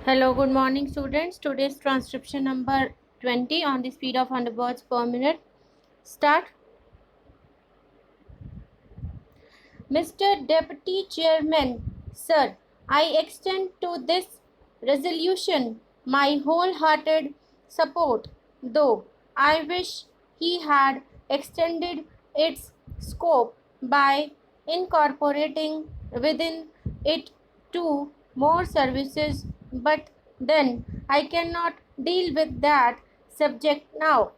Hello, good morning, students. Today's transcription number 20 on the speed of 100 words per minute. Start. Mr. Deputy Chairman, Sir, I extend to this resolution my wholehearted support, though I wish he had extended its scope by incorporating within it two more services, but then I cannot deal with that subject now.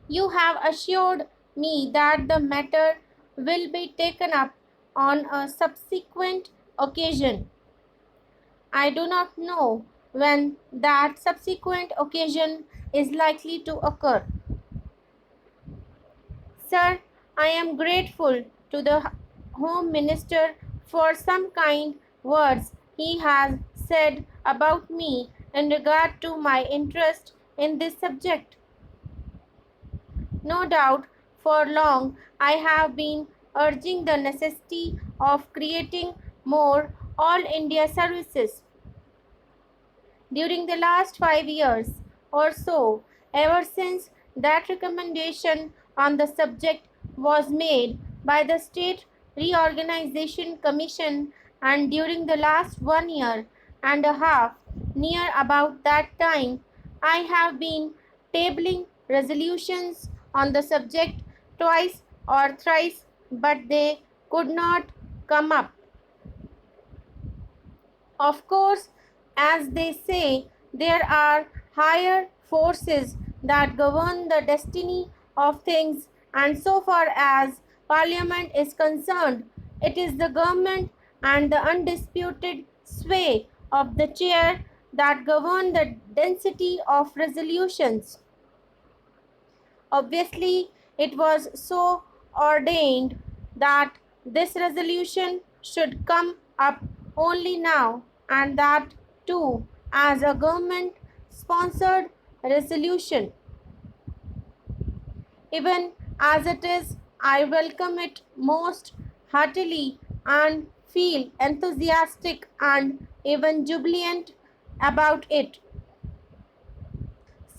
You have assured me that the matter will be taken up on a subsequent occasion. I do not know when that subsequent occasion is likely to occur. Sir, I am grateful to the Home Minister for some kind words he has said about me in regard to my interest in this subject. No doubt, for long I have been urging the necessity of creating more All India services. During the last 5 years or so, ever since that recommendation on the subject was made by the State Reorganization Commission, and during the last 1 year and a half, near about that time, I have been tabling resolutions on the subject twice or thrice, but they could not come up. Of course, as they say, there are higher forces that govern the destiny of things, and so far as Parliament is concerned, it is the government and the undisputed sway of the chair that govern the density of resolutions. Obviously, it was so ordained that this resolution should come up only now, and that too as a government sponsored resolution. Even as it is, I welcome it most heartily and feel enthusiastic and even jubilant about it.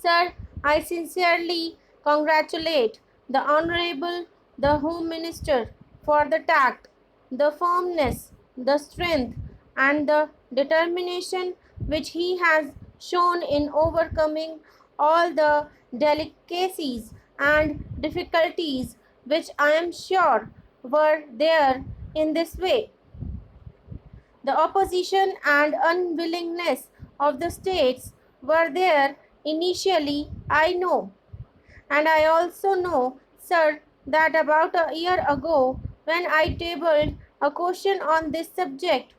Sir, I sincerely congratulate the Honorable the Home Minister for the tact, the firmness, the strength, and the determination which he has shown in overcoming all the delicacies and difficulties which I am sure were there in this way. The opposition and unwillingness of the states were there initially, I know. And I also know, sir, that about a year ago, when I tabled a question on this subject,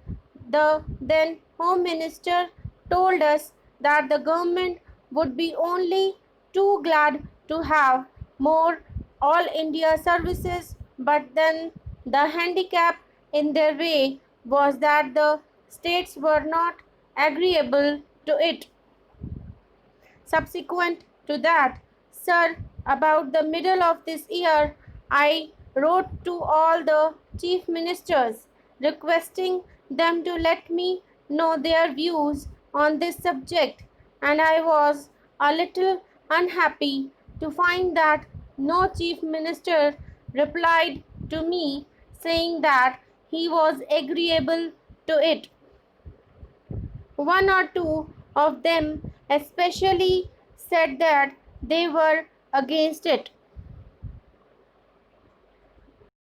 the then Home Minister told us that the government would be only too glad to have more All India services, but then the handicap in their way was that the states were not agreeable to it. Subsequent to that, sir, about the middle of this year, I wrote to all the chief ministers requesting them to let me know their views on this subject, and I was a little unhappy to find that no chief minister replied to me saying that he was agreeable to it. One or two of them especially said that they were against it.